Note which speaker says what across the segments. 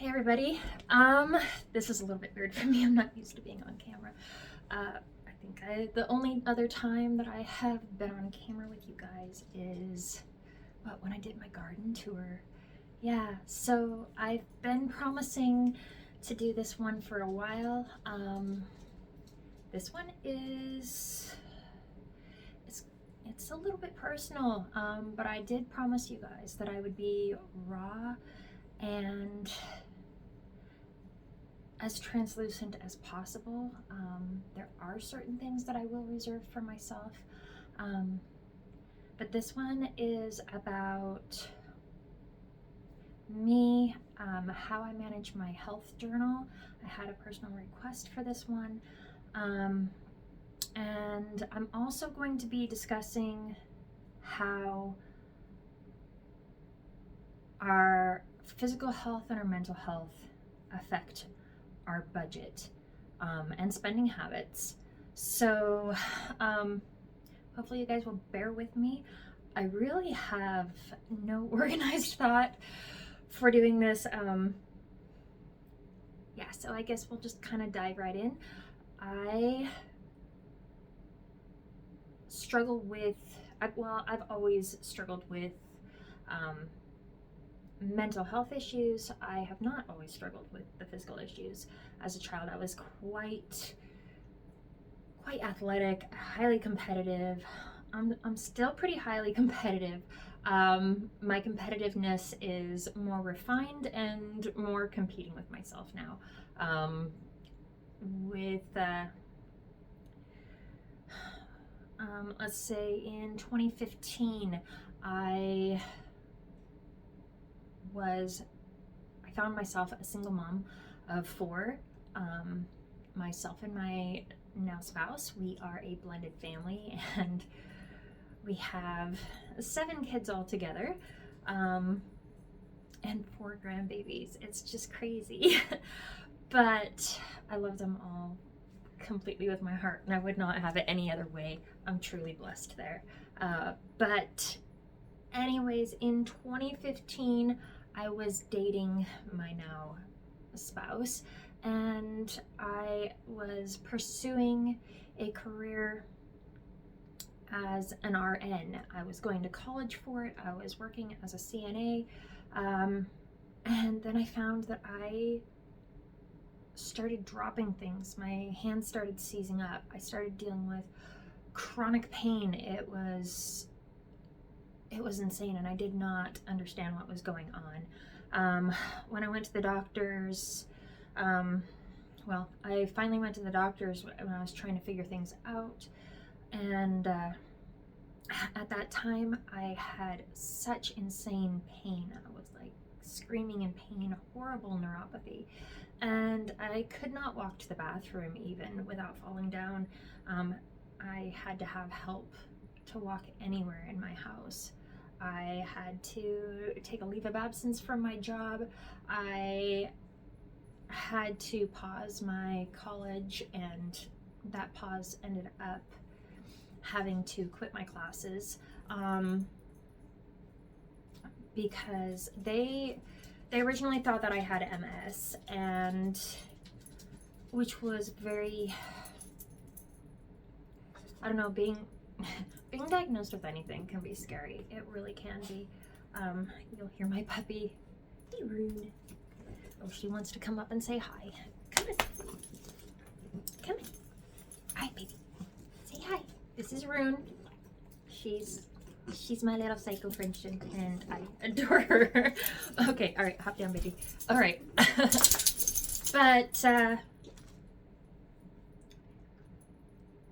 Speaker 1: Hey everybody. This is a little bit weird for me. I'm not used to being on camera. I think the only other time that I have been on camera with you guys is when I did my garden tour. Yeah, so I've been promising to do this one for a while. This one it's a little bit personal, but I did promise you guys that I would be raw and as translucent as possible. There are certain things that I will reserve for myself, but this one is about me, how I manage my health journal. I had a personal request for this one, and I'm also going to be discussing how our physical health and our mental health affect our budget and spending habits. So hopefully you guys will bear with me. I really have no organized thought for doing this. Yeah, so I guess we'll just kind of dive right in. I struggle with, I've always struggled with mental health issues. I have not always struggled with the physical issues. As a child, I was quite athletic, highly competitive. I'm still pretty highly competitive. My competitiveness is more refined and more competing with myself now. Let's say in 2015, I found myself a single mom of 4. Myself and my now spouse, we are a blended family, and we have 7 kids all together, and 4 grandbabies. It's just crazy. But I love them all completely with my heart, and I would not have it any other way. I'm truly blessed there. But anyways, in 2015, I was dating my now spouse, and I was pursuing a career as an RN. I was going to college for it. I was working as a CNA, and then I found that I started dropping things. My hands started seizing up. I started dealing with chronic pain. It was insane, and I did not understand what was going on. When I went to the doctors, I finally went to the doctors when I was trying to figure things out, and at that time I had such insane pain. I was like screaming in pain, horrible neuropathy, and I could not walk to the bathroom even without falling down. I had to have help to walk anywhere in my house. I had to take a leave of absence from my job. I had to pause my college, and that pause ended up having to quit my classes because they originally thought that I had MS, and which was very, I don't know, being diagnosed with anything can be scary. It really can be. You'll hear my puppy. Hey, Rune. Oh, she wants to come up and say hi. Come in. Come in. Hi, baby. Say hi. This is Rune. She's my little psycho Frenchie, and I adore her. Okay, all right, hop down, baby. All right. But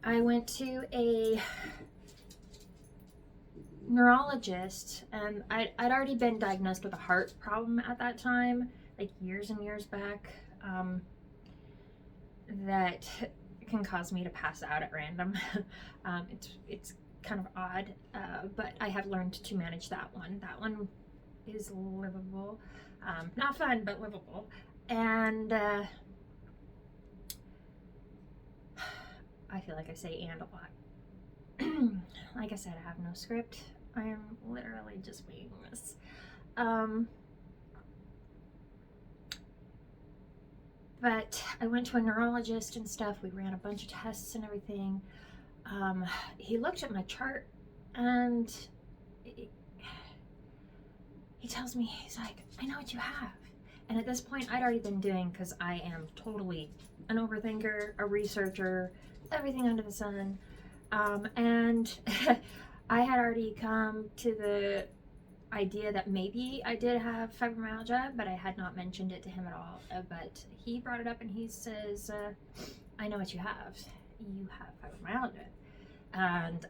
Speaker 1: I went to a neurologist, and I'd already been diagnosed with a heart problem at that time, like years and years back, that can cause me to pass out at random. It's kind of odd, but I have learned to manage that one. That one is livable. Not fun, but livable. And I feel like I say "and" a lot. Like I said, I have no script. I am literally just winging this. But I went to a neurologist and stuff. We ran a bunch of tests and everything. He looked at my chart and he tells me, he's like, I know what you have. And at this point, I'd already been doing, because I am totally an overthinker, a researcher, everything under the sun. And I had already come to the idea that maybe I did have fibromyalgia, but I had not mentioned it to him at all. But he brought it up and he says, I know what you have. You have fibromyalgia. And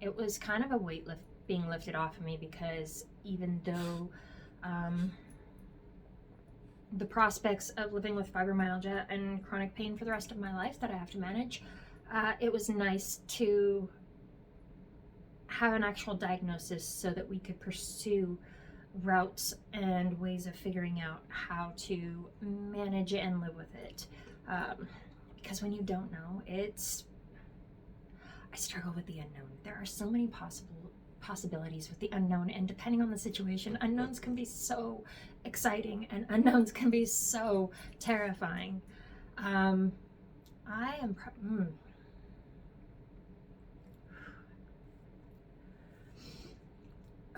Speaker 1: it was kind of a weight being lifted off of me, because even though the prospects of living with fibromyalgia and chronic pain for the rest of my life that I have to manage, it was nice to have an actual diagnosis so that we could pursue routes and ways of figuring out how to manage it and live with it. Because when you don't know, I struggle with the unknown. There are so many possibilities with the unknown, and depending on the situation, unknowns can be so exciting and unknowns can be so terrifying.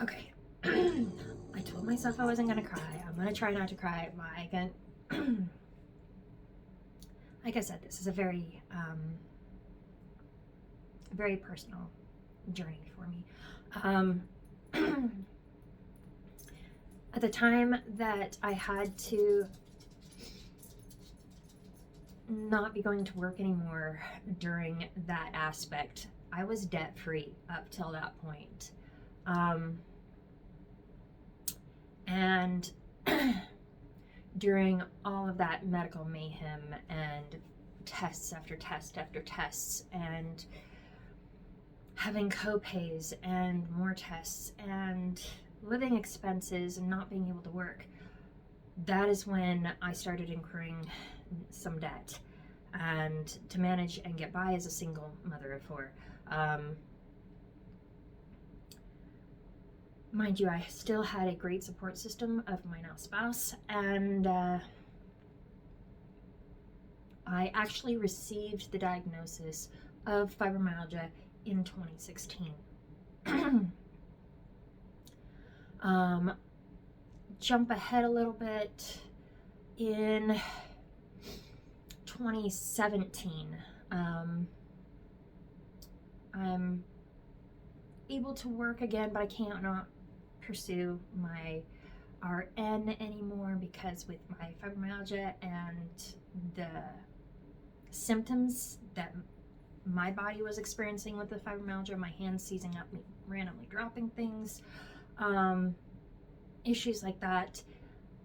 Speaker 1: Okay. I told myself I wasn't gonna cry. I'm gonna try not to cry. Like I said, this is a very very personal journey for me. At the time that I had to not be going to work anymore during that aspect, I was debt free up till that point. And during all of that medical mayhem and tests after test after tests, and having co-pays and more tests and living expenses and not being able to work, that is when I started incurring some debt, and to manage and get by as a single mother of four. Mind you, I still had a great support system of my now spouse, and I actually received the diagnosis of fibromyalgia in 2016. Jump ahead a little bit, in 2017, I'm able to work again, but I can't not pursue my RN anymore, because with my fibromyalgia and the symptoms that my body was experiencing with the fibromyalgia, my hands seizing up, me randomly dropping things, issues like that,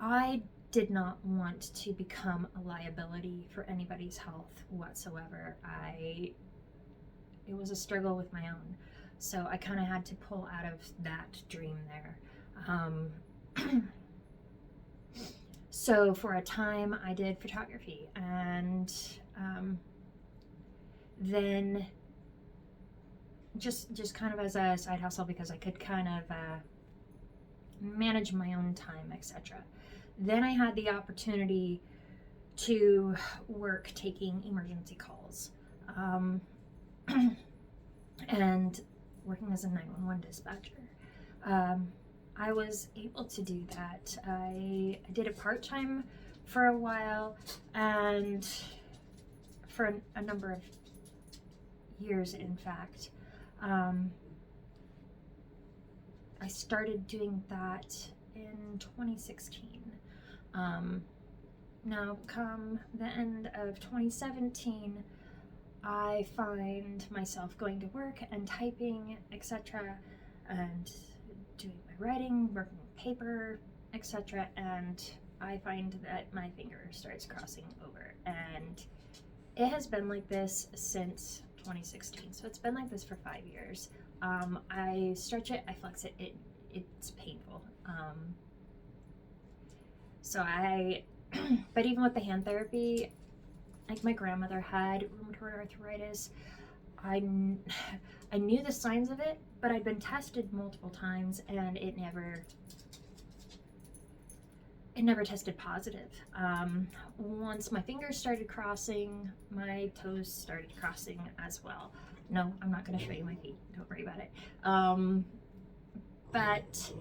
Speaker 1: I did not want to become a liability for anybody's health whatsoever. It was a struggle with my own. So I kind of had to pull out of that dream there. So for a time I did photography, and then just kind of as a side hustle, because I could kind of manage my own time, etc. Then I had the opportunity to work taking emergency calls, and working as a 911 dispatcher. I was able to do that. I did it part-time for a while, and for a number of years, in fact. I started doing that in 2016. Now, come the end of 2017, I find myself going to work and typing, etc., and doing my writing, working with paper, etc., and I find that my finger starts crossing over, and it has been like this since 2016, so it's been like this for 5 years. I stretch it, I flex it, it's painful. But even with the hand therapy, like my grandmother had rheumatoid arthritis. I knew the signs of it, but I'd been tested multiple times, and it never it never tested positive. Once my fingers started crossing, my toes started crossing as well. No, I'm not going to show you my feet. Don't worry about it. But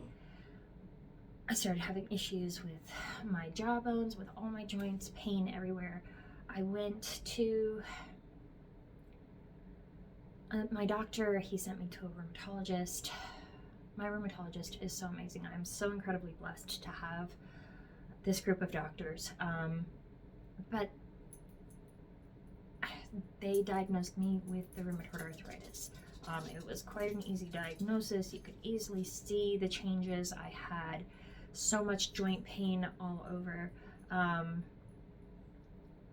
Speaker 1: I started having issues with my jaw bones, with all my joints, pain everywhere. I went to my doctor. He sent me to a rheumatologist. My rheumatologist is so amazing. I'm so incredibly blessed to have this group of doctors. But they diagnosed me with the rheumatoid arthritis. It was quite an easy diagnosis. You could easily see the changes. I had so much joint pain all over, and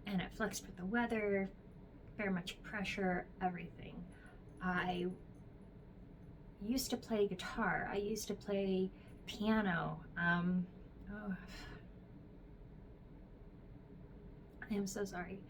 Speaker 1: it flexed with the weather, very much pressure, everything. I used to play guitar. I used to play piano. I am so sorry.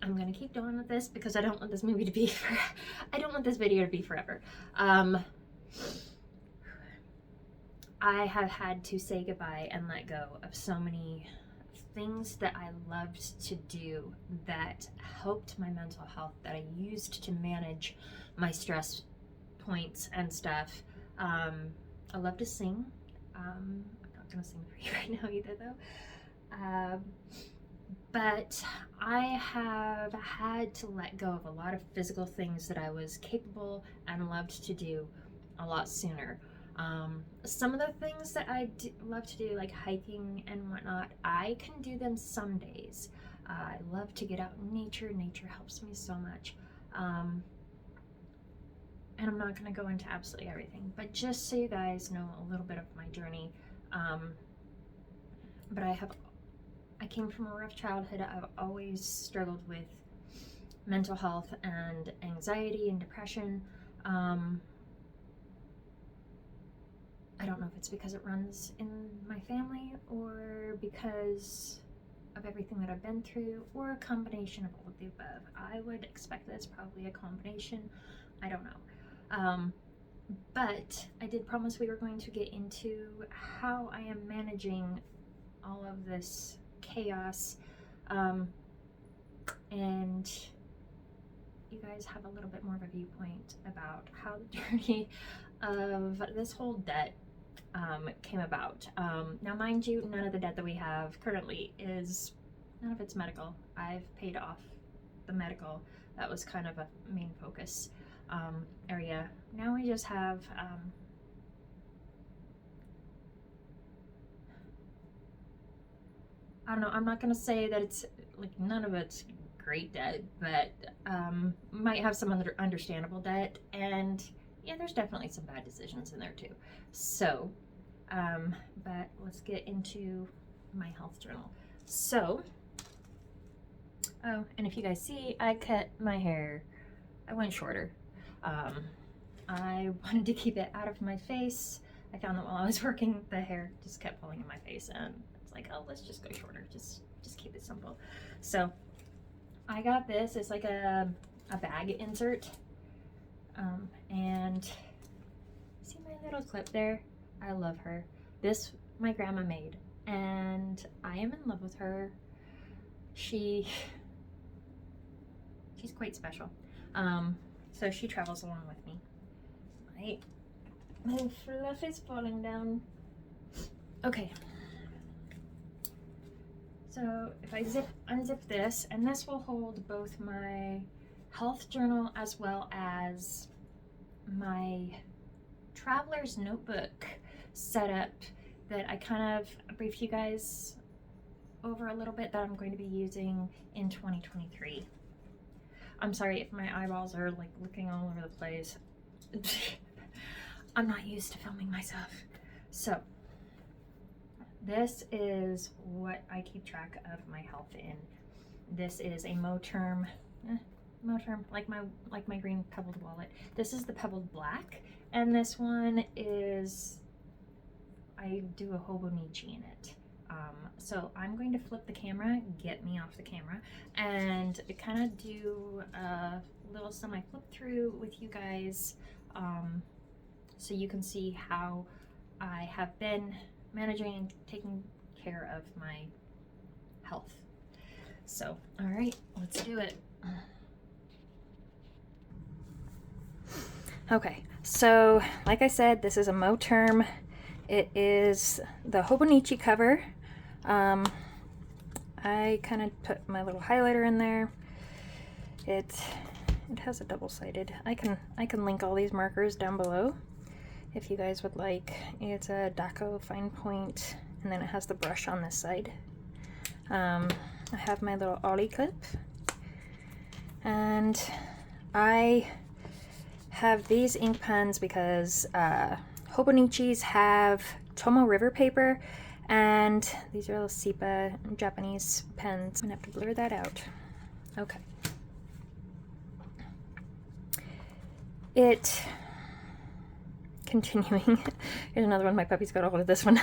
Speaker 1: I'm gonna keep going with this because I don't want this movie to be I don't want this video to be forever. I have had to say goodbye and let go of so many things that I loved to do, that helped my mental health, that I used to manage my stress points and stuff. I love to sing. I'm not gonna sing for you right now either though. But I have had to let go of a lot of physical things that I was capable and loved to do a lot sooner. Some of the things that I love to do, like hiking and whatnot, I can do them some days. I love to get out in nature. Nature helps me so much. And I'm not going to go into absolutely everything, but just so you guys know a little bit of my journey. But I came from a rough childhood. I've always struggled with mental health and anxiety and depression. I don't know if it's because it runs in my family or because of everything that I've been through, or a combination of all of the above. I would expect that it's probably a combination. I don't know. But I did promise we were going to get into how I am managing all of this chaos, and you guys have a little bit more of a viewpoint about how the journey of this whole debt came about. Now mind you, none of the debt that we have currently is, none of it's medical. I've paid off the medical. That was kind of a main focus area. Now we just have I don't know, I'm not gonna say that it's like none of it's great debt, but might have some understandable debt, and yeah, there's definitely some bad decisions in there too. So, but let's get into my health journal. So, oh, and if you guys see, I cut my hair. I went shorter. I wanted to keep it out of my face. I found that while I was working, the hair just kept falling in my face, and it's like, oh, let's just go shorter. Just keep it simple. So I got this. It's like a bag insert. And see my little clip there? I love her. This my grandma made, and I am in love with her. She's quite special. So she travels along with me. My fluff is falling down. Okay. So if I unzip this, and this will hold both my health journal as well as my traveler's notebook setup that I kind of briefed you guys over a little bit, that I'm going to be using in 2023. I'm sorry if my eyeballs are like looking all over the place. I'm not used to filming myself. So this is what I keep track of my health in. This is a Moterm, like my green pebbled wallet. This is the pebbled black, and this one is, I do a hobonichi in it. So I'm going to flip the camera, get me off the camera, and kind of do a little semi flip through with you guys, so you can see how I have been managing and taking care of my health. So, all right, let's do it. Okay, so like I said, this is a Mo term. It is the hobonichi cover. I kind of put my little highlighter in there. It has a double-sided. I can link all these markers down below if you guys would like. It's a Dako fine point, and then it has the brush on this side. I have my little ollie clip, and I have these ink pens because hobonichis have Tomo River paper, and these are little Sipa Japanese pens. I'm gonna have to blur that out. Okay. Continuing, here's another one. My puppy's got a hold of this one.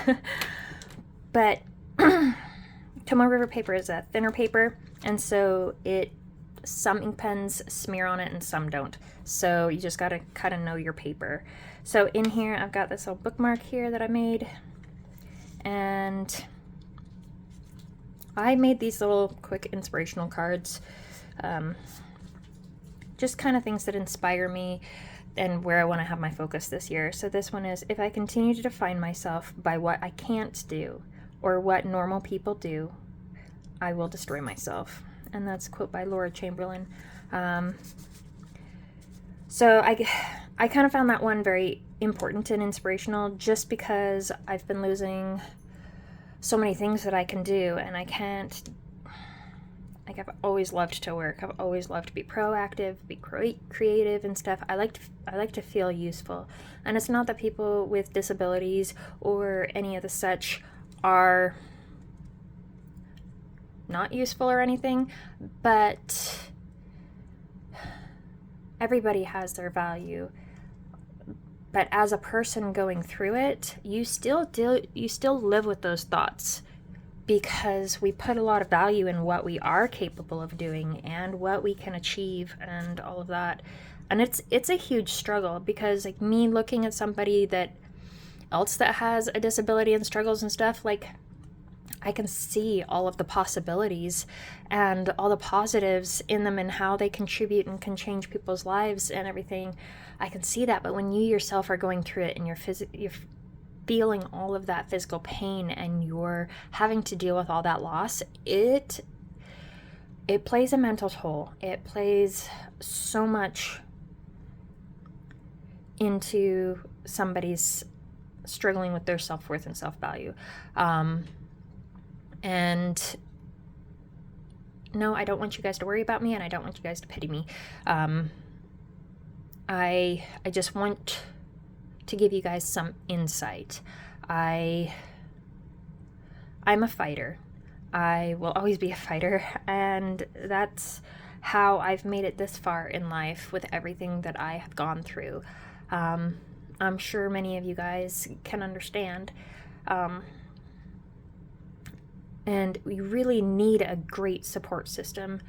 Speaker 1: But Tomo River paper is a thinner paper, and so some ink pens smear on it and some don't. So you just gotta kind of know your paper. So in here, I've got this little bookmark here that I made, and I made these little quick inspirational cards. Just kind of things that inspire me and where I want to have my focus this year. So this one is, if I continue to define myself by what I can't do or what normal people do, I will destroy myself. And that's a quote by Laura Chamberlain. So I kind of found that one very important and inspirational, just because I've been losing so many things that I can do, and I can't. Like, I've always loved to work. I've always loved to be proactive, be creative and stuff. I like to feel useful. And it's not that people with disabilities or any of the such are not useful or anything, but everybody has their value. But as a person going through it, you still live with those thoughts, because we put a lot of value in what we are capable of doing and what we can achieve and all of that. And it's a huge struggle, because like me looking at somebody that has a disability and struggles and stuff, like I can see all of the possibilities and all the positives in them and how they contribute and can change people's lives and everything. I can see that. But when you yourself are going through it and you're feeling all of that physical pain and you're having to deal with all that loss, it plays a mental toll. It plays so much into somebody's struggling with their self-worth and self-value. And no, I don't want you guys to worry about me, and I don't want you guys to pity me. I just want to give you guys some insight. I'm a fighter. I will always be a fighter, and that's how I've made it this far in life with everything that I have gone through. I'm sure many of you guys can understand. And we really need a great support system.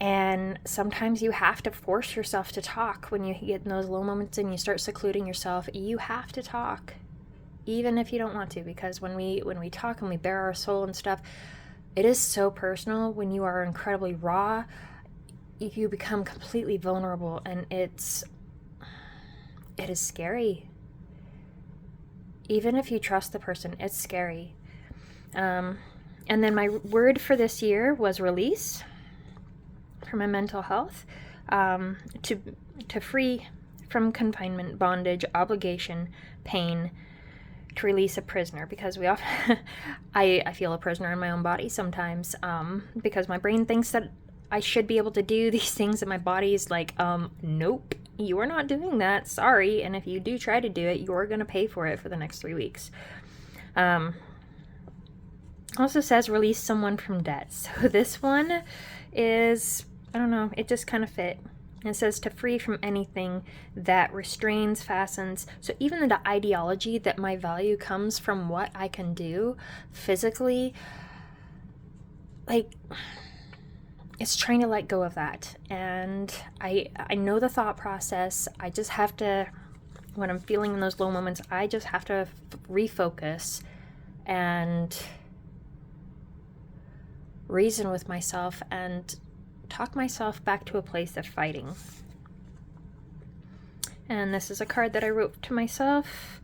Speaker 1: And sometimes you have to force yourself to talk when you get in those low moments and you start secluding yourself. You have to talk, even if you don't want to, because when we talk and we bare our soul and stuff, it is so personal. When you are incredibly raw, you become completely vulnerable, and it is scary. Even if you trust the person, it's scary. And then my word for this year was release. For my mental health, to free from confinement, bondage, obligation, pain, to release a prisoner, because we often I feel a prisoner in my own body sometimes, because my brain thinks that I should be able to do these things, and my body is like, nope, you are not doing that, sorry, and if you do try to do it, you're going to pay for it for the next 3 weeks. Also says release someone from debt. So this one is, I don't know, it just kind of fit. It says to free from anything that restrains, fastens. So even the ideology that my value comes from what I can do physically, like, it's trying to let go of that. And I know the thought process. I just have to, when I'm feeling in those low moments, I just have to refocus and reason with myself and talk myself back to a place of fighting. And this is a card that I wrote to myself.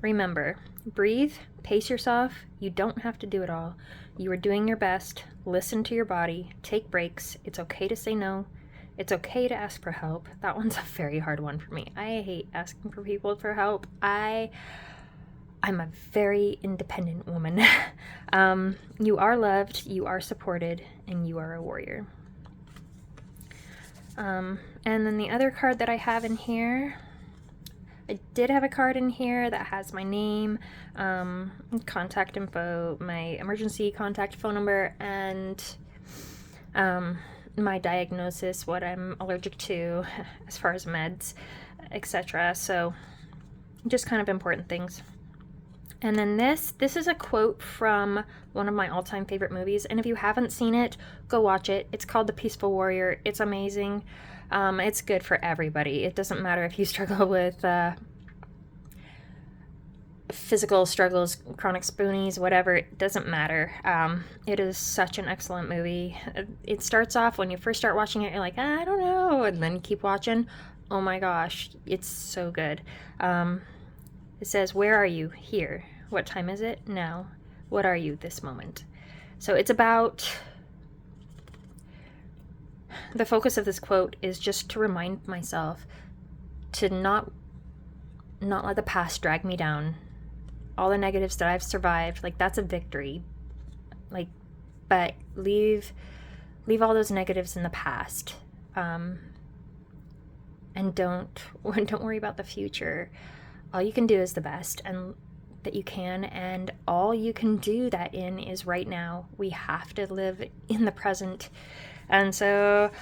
Speaker 1: Remember, breathe, pace yourself. You don't have to do it all. You are doing your best. Listen to your body. Take breaks. It's okay to say no. It's okay to ask for help. That one's a very hard one for me. I hate asking for people for help. I'm a very independent woman. You are loved, you are supported, and you are a warrior. And then the other card that I have in here, I did have a card in here that has my name, contact info, my emergency contact phone number, and my diagnosis, what I'm allergic to as far as meds, etc. So just kind of important things. And then this is a quote from one of my all-time favorite movies, and if you haven't seen it, go watch it. It's called The Peaceful Warrior. It's amazing. It's good for everybody. It doesn't matter if you struggle with physical struggles, chronic spoonies, whatever, it doesn't matter. It is such an excellent movie. It starts off, when you first start watching it, you're like, I don't know, and then you keep watching. Oh my gosh, it's so good. It says, where are you? Here. What time is it? Now. What are you this moment? So it's about, the focus of this quote is just to remind myself to not let the past drag me down. All the negatives that I've survived, like, that's a victory. Like, but leave all those negatives in the past. And don't worry about the future. All you can do is the best and that you can, and all you can do that in is right now. We have to live in the present. And so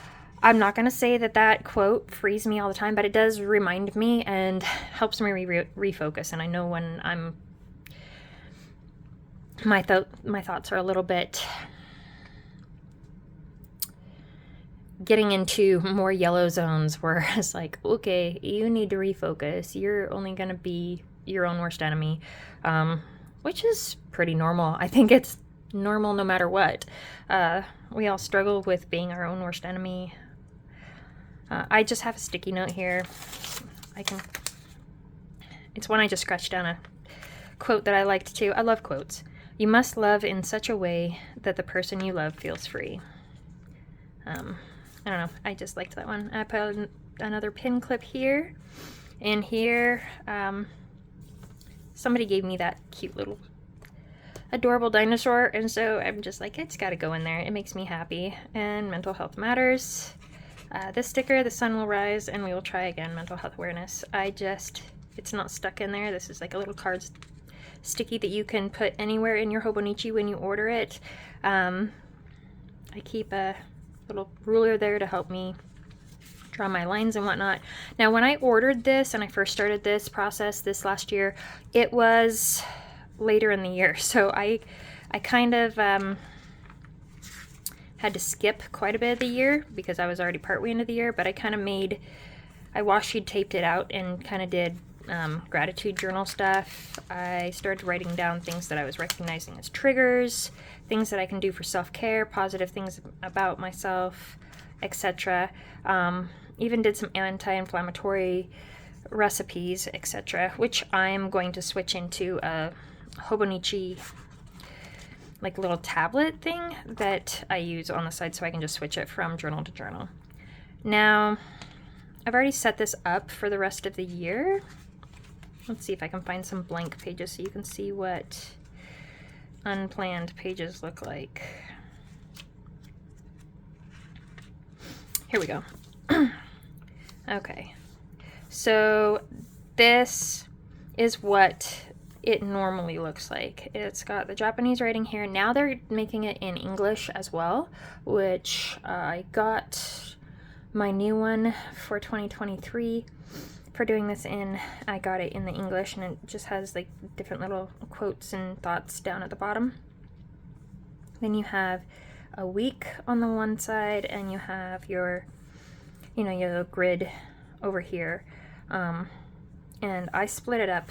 Speaker 1: I'm not going to say that quote frees me all the time, but it does remind me and helps me refocus. And I know when my thoughts are a little bit getting into more yellow zones where it's like, okay, you need to refocus. You're only going to be your own worst enemy, which is pretty normal. I think it's normal no matter what. We all struggle with being our own worst enemy. I just have a sticky note here. It's one I just scratched down, a quote that I liked too. I love quotes. You must love in such a way that the person you love feels free. I don't know. I just liked that one. I put another pin clip here. And here, somebody gave me that cute little adorable dinosaur. And so I'm just like, it's got to go in there. It makes me happy. And mental health matters. This sticker, the sun will rise and we will try again. Mental health awareness. It's not stuck in there. This is like a little card sticky that you can put anywhere in your Hobonichi when you order it. I keep a little ruler there to help me draw my lines and whatnot. Now, when I ordered this and I first started this process this last year, it was later in the year. So I kind of had to skip quite a bit of the year because I was already partway into the year, but I washi taped it out and kind of did gratitude journal stuff. I started writing down things that I was recognizing as triggers, things that I can do for self-care, positive things about myself, etc. Even did some anti-inflammatory recipes, etc., which I'm going to switch into a Hobonichi like little tablet thing that I use on the side so I can just switch it from journal to journal. Now, I've already set this up for the rest of the year. Let's see if I can find some blank pages so you can see what unplanned pages look like. Here we go. Okay, so this is what it normally looks like. It's got the Japanese writing here. Now they're making it in English as well, which I got My new one for 2023 for doing this in, I got it in the English, and it just has like different little quotes and thoughts down at the bottom. Then you have a week on the one side, and you have your, your little grid over here. And I split it up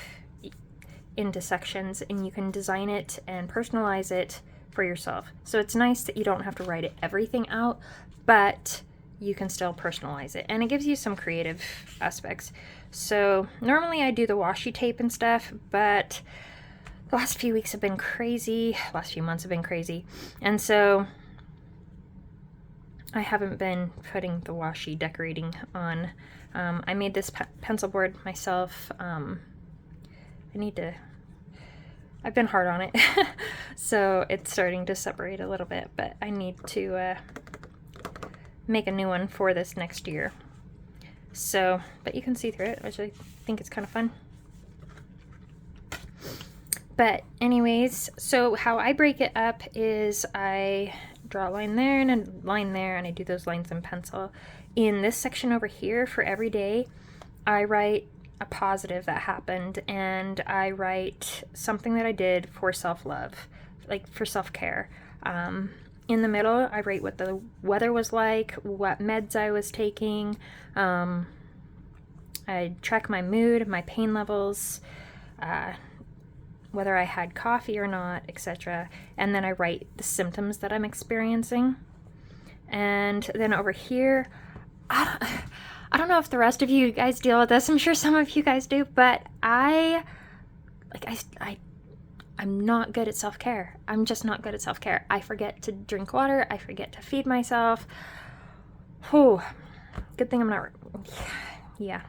Speaker 1: into sections, and you can design it and personalize it for yourself. So it's nice that you don't have to write everything out, but you can still personalize it, and it gives you some creative aspects. So normally I do the washi tape and stuff, but the last few weeks have been crazy, last few months have been crazy, and so I haven't been putting the washi decorating on. I made this pencil board myself. I've been hard on it, so it's starting to separate a little bit, but I need to make a new one for this next year. So, but you can see through it, which I think is kind of fun. But anyways, so how I break it up is I draw a line there and a line there, and I do those lines in pencil. In this section over here, for every day, I write a positive that happened, and I write something that I did for self-love, like for self-care. In the middle, I write what the weather was like, what meds I was taking. I track my mood, my pain levels, whether I had coffee or not, etc. And then I write the symptoms that I'm experiencing. And then over here, I don't know if the rest of you guys deal with this. I'm sure some of you guys do, but I'm not good at self-care. I'm just not good at self-care. I forget to drink water. I forget to feed myself. Whew. Good thing I'm not. Yeah.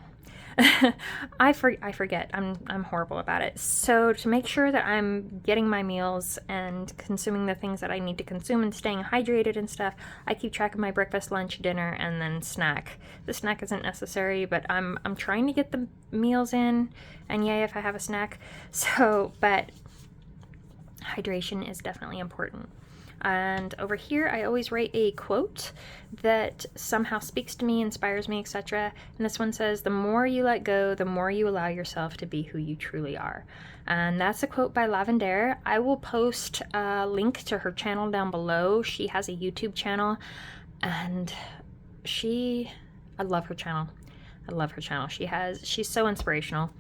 Speaker 1: I forget. I'm horrible about it. So to make sure that I'm getting my meals and consuming the things that I need to consume and staying hydrated and stuff, I keep track of my breakfast, lunch, dinner, and then snack. The snack isn't necessary, but I'm trying to get the meals in, and yay if I have a snack. So, but hydration is definitely important. And over here, I always write a quote that somehow speaks to me, inspires me, etc. And this one says, "The more you let go, the more you allow yourself to be who you truly are." And that's a quote by Lavender. I will post a link to her channel down below. She has a YouTube channel, and I love her channel. I love her channel. She's so inspirational.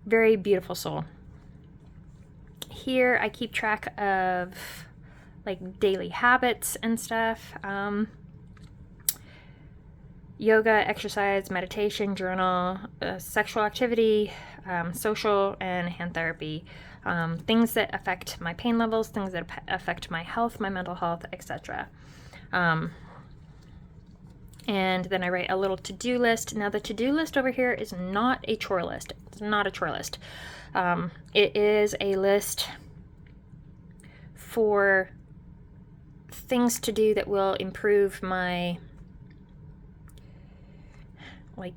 Speaker 1: Very beautiful soul. Here I keep track of like daily habits and stuff. Yoga, exercise, meditation, journal, sexual activity, social, and hand therapy. Things that affect my pain levels, things that affect my health, my mental health, etc. And then I write a little to-do list. Now the to-do list over here is not a chore list. It's not a chore list. It is a list for things to do that will improve my, like,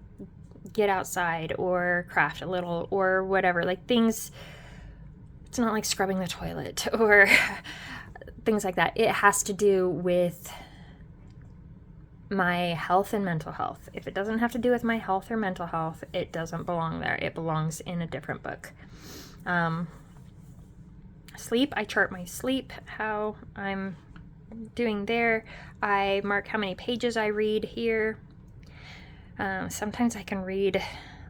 Speaker 1: get outside or craft a little or whatever, like things. It's not like scrubbing the toilet or things like that. It has to do with my health and mental health. If it doesn't have to do with my health or mental health, it doesn't belong there. It belongs in a different book. Sleep, I chart my sleep, how I'm doing there. I mark how many pages I read here. Sometimes I can read,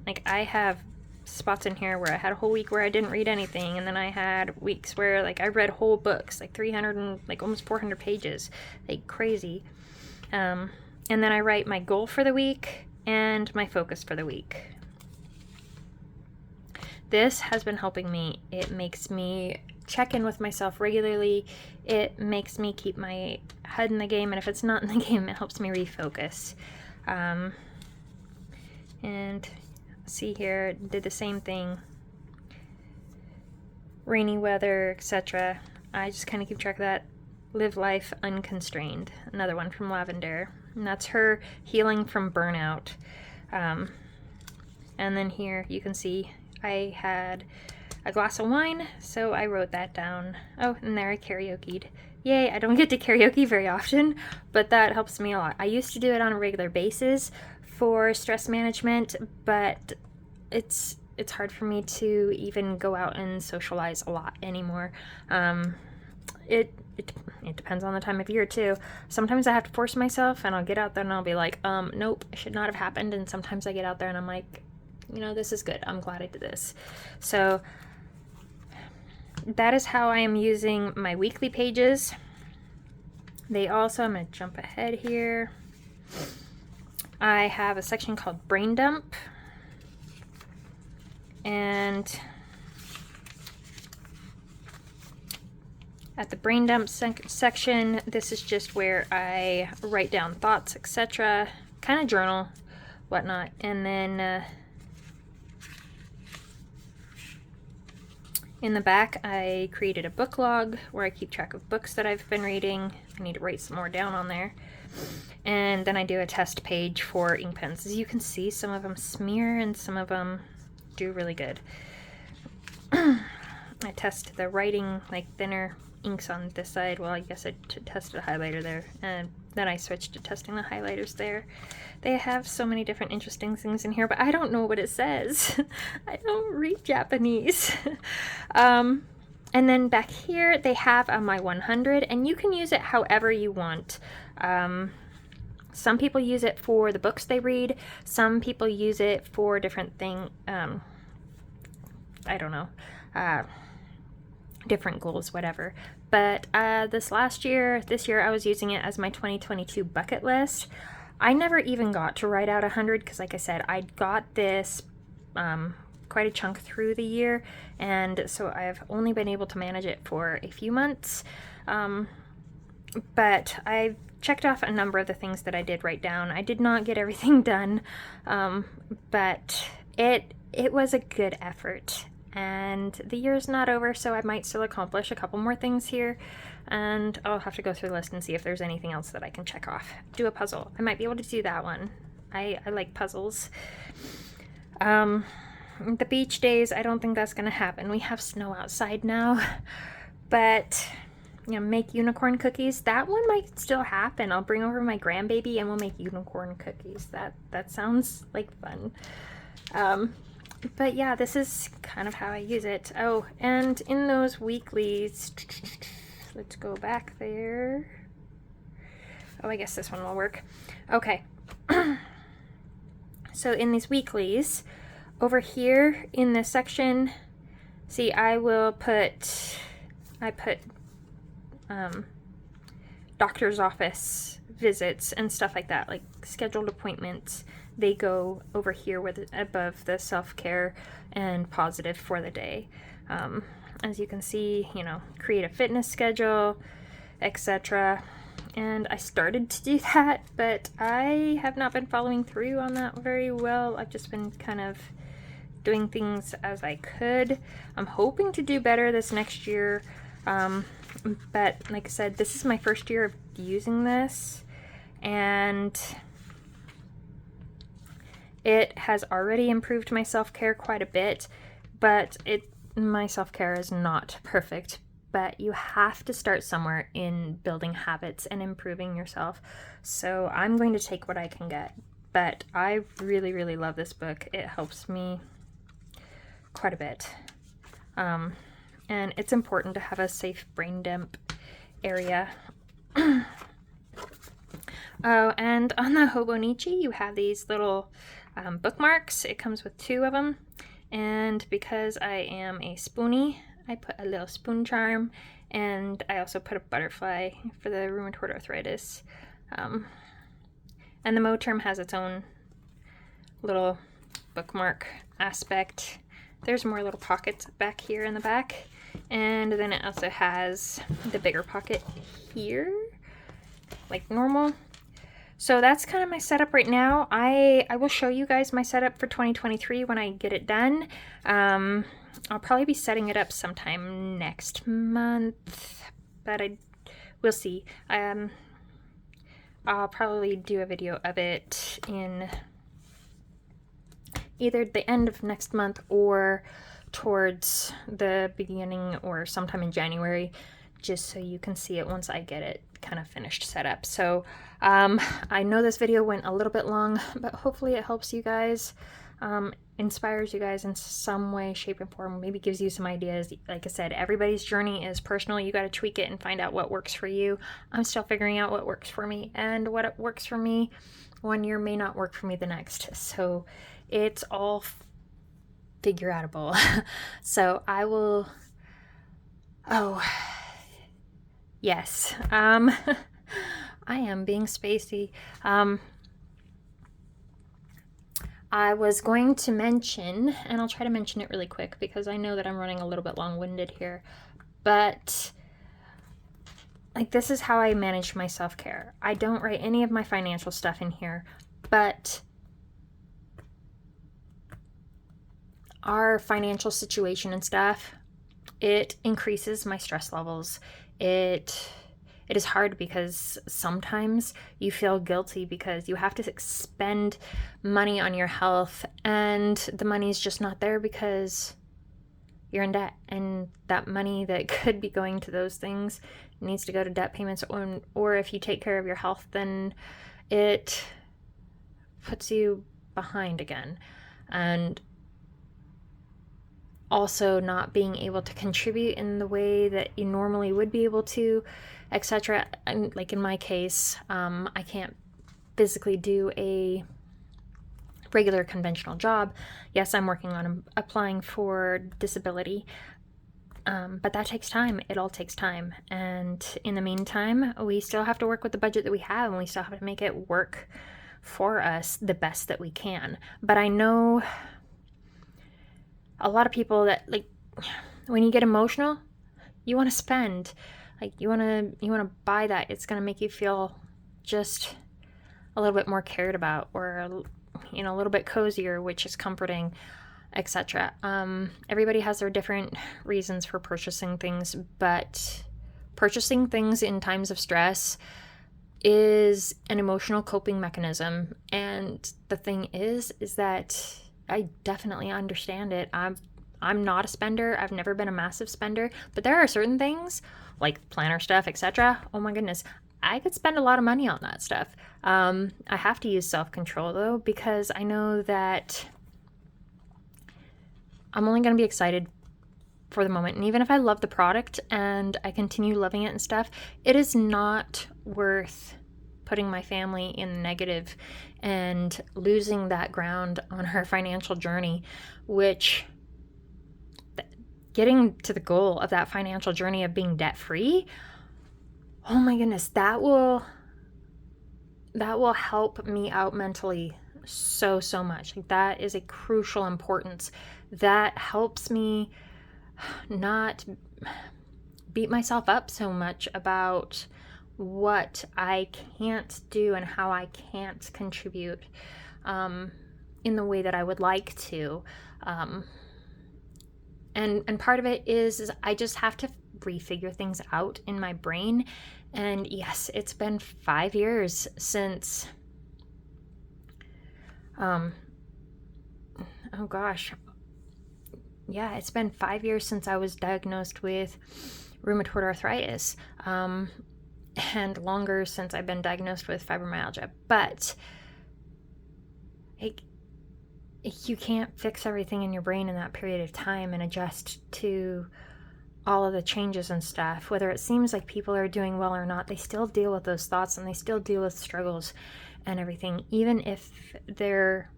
Speaker 1: like I have spots in here where I had a whole week where I didn't read anything, and then I had weeks where like I read whole books, like 300 and like almost 400 pages, like crazy. And then I write my goal for the week and my focus for the week. This has been helping me. It makes me check in with myself regularly. It makes me keep my head in the game, and if it's not in the game, it helps me refocus. And see here, did the same thing. Rainy weather, etc. I just kind of keep track of that. Live life unconstrained. Another one from Lavender. And that's her healing from burnout. And then here you can see I had a glass of wine, so I wrote that down. Oh, and there I karaoke'd. Yay, I don't get to karaoke very often, but that helps me a lot. I used to do it on a regular basis for stress management, but it's hard for me to even go out and socialize a lot anymore. It depends on the time of year too. Sometimes I have to force myself and I'll get out there and I'll be like, nope, it should not have happened. And sometimes I get out there and I'm like, this is good. I'm glad I did this. So that is how I am using my weekly pages. They also, I'm going to jump ahead here. I have a section called Brain Dump. And at the Brain Dump section, this is just where I write down thoughts, etc., kind of journal, whatnot. And then in the back, I created a book log where I keep track of books that I've been reading. I need to write some more down on there. And then I do a test page for ink pens. As you can see, some of them smear and some of them do really good. I test the writing, like thinner inks on this side. Well, I guess I tested a highlighter there, and then I switched to testing the highlighters there. They have so many different interesting things in here, but I don't know what it says. I don't read Japanese. And then back here, they have my 100, and you can use it however you want. Some people use it for the books they read. Some people use it for different things. I don't know. Different goals, whatever. But this year, I was using it as my 2022 bucket list. I never even got to write out 100 because, like I said, I got this quite a chunk through the year, and so I've only been able to manage it for a few months. But I've checked off a number of the things that I did write down. I did not get everything done, but it was a good effort. And the year's not over, so I might still accomplish a couple more things here, and I'll have to go through the list and see if there's anything else that I can check off. Do a puzzle. I might be able to do that one. I like puzzles. The beach days, I don't think that's going to happen. We have snow outside now, but make unicorn cookies. That one might still happen. I'll bring over my grandbaby and we'll make unicorn cookies. That sounds like fun. But yeah, this is kind of how I use it. Oh, and in those weeklies, let's go back there. Oh, I guess this one will work. Okay. So in these weeklies, over here in this section, see, I put doctor's office visits and stuff like that, like scheduled appointments. They go over here above the self-care and positive for the day. As you can see, create a fitness schedule, etc. And I started to do that, but I have not been following through on that very well. I've just been kind of doing things as I could. I'm hoping to do better this next year. But like I said, this is my first year of using this, and it has already improved my self-care quite a bit, but my self-care is not perfect. But you have to start somewhere in building habits and improving yourself. So I'm going to take what I can get. But I really, really love this book. It helps me quite a bit. And it's important to have a safe brain dump area. Oh, and on the Hobonichi, you have these little bookmarks. It comes with 2 of them. And because I am a spoonie, I put a little spoon charm, and I also put a butterfly for the rheumatoid arthritis. And the Moterm has its own little bookmark aspect. There's more little pockets back here in the back. And then it also has the bigger pocket here, like normal. So that's kind of my setup right now. I will show you guys my setup for 2023 when I get it done. I'll probably be setting it up sometime next month, but we'll see. I'll probably do a video of it in either the end of next month or towards the beginning or sometime in January, just so you can see it once I get it kind of finished set up. So I know this video went a little bit long, but hopefully it helps you guys, inspires you guys in some way, shape, and form, maybe gives you some ideas. Like I said, everybody's journey is personal. You got to tweak it and find out what works for you. I'm still figuring out what works for me, and what works for me one year may not work for me the next. So it's all figure outable. So I will, oh yes, I am being spacey. I was going to mention, and I'll try to mention it really quick because I know that I'm running a little bit long-winded here, but like, this is how I manage my self-care. I don't write any of my financial stuff in here, but our financial situation and stuff, it increases my stress levels. It is hard because sometimes you feel guilty because you have to spend money on your health, and the money's just not there because you're in debt, and that money that could be going to those things needs to go to debt payments, or if you take care of your health, then it puts you behind again. And also not being able to contribute in the way that you normally would be able to, etc. And like in my case, I can't physically do a regular conventional job. Yes, I'm working on applying for disability, but that takes time. It all takes time. And in the meantime, we still have to work with the budget that we have, and we still have to make it work for us the best that we can. But I know a lot of people that, like, when you get emotional, you want to spend, like, you want to buy that. It's going to make you feel just a little bit more cared about, or, you know, a little bit cozier, which is comforting, etc. Everybody has their different reasons for purchasing things, but purchasing things in times of stress is an emotional coping mechanism. And the thing is that I definitely understand it. I'm not a spender. I've never been a massive spender, but there are certain things like planner stuff, etc. Oh my goodness, I could spend a lot of money on that stuff. I have to use self-control though, because I know that I'm only going to be excited for the moment. And even if I love the product and I continue loving it and stuff, it is not worth putting my family in negative and losing that ground on her financial journey, which getting to the goal of that financial journey of being debt free, oh my goodness, that will help me out mentally so much. Like, that is a crucial importance. That helps me not beat myself up so much about what I can't do and how I can't contribute in the way that I would like to. And part of it is I just have to refigure things out in my brain. And yes, it's been 5 years since, oh gosh, yeah, it's been 5 years since I was diagnosed with rheumatoid arthritis, and longer since I've been diagnosed with fibromyalgia. But you can't fix everything in your brain in that period of time and adjust to all of the changes and stuff. Whether it seems like people are doing well or not, they still deal with those thoughts, and they still deal with struggles and everything, even if they're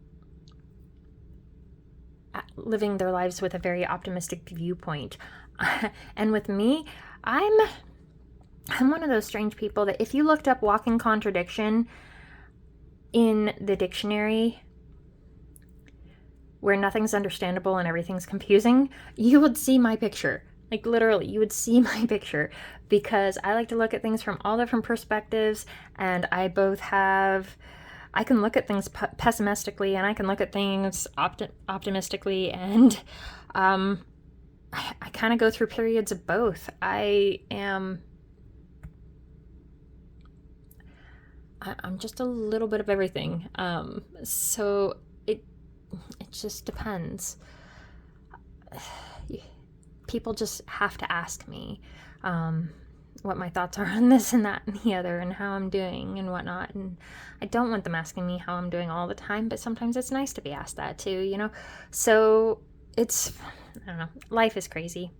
Speaker 1: living their lives with a very optimistic viewpoint. And with me, I'm one of those strange people that if you looked up walking contradiction in the dictionary, where nothing's understandable and everything's confusing, you would see my picture. Like, literally, you would see my picture, because I like to look at things from all different perspectives, and I can look at things pessimistically, and I can look at things optimistically, and I kind of go through periods of both. I'm just a little bit of everything. So it just depends. People just have to ask me. what my thoughts are on this and that and the other and how I'm doing and whatnot. And I don't want them asking me how I'm doing all the time, but sometimes it's nice to be asked that too, you know? So it's, I don't know, life is crazy,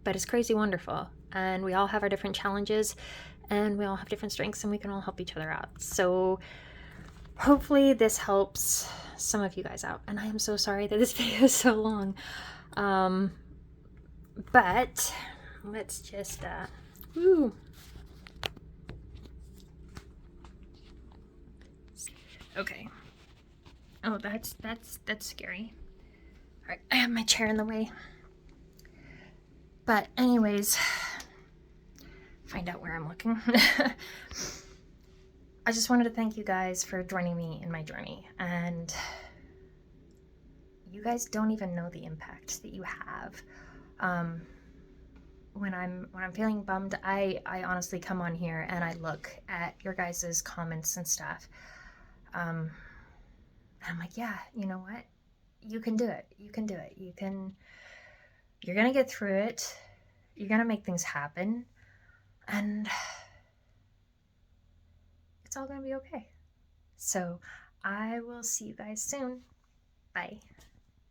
Speaker 1: but it's crazy wonderful. And we all have our different challenges and we all have different strengths and we can all help each other out. So hopefully this helps some of you guys out. And I am so sorry that this video is so long. But let's just, okay. Oh, that's scary. All right, I have my chair in the way. But anyways, find out where I'm looking. I just wanted to thank you guys for joining me in my journey, and you guys don't even know the impact that you have. When I'm feeling bummed, I honestly come on here and I look at your guys' comments and stuff. And I'm like, yeah, you know what? You can do it. You can do it. You're gonna get through it. You're gonna make things happen. And it's all gonna be okay. So I will see you guys soon. Bye.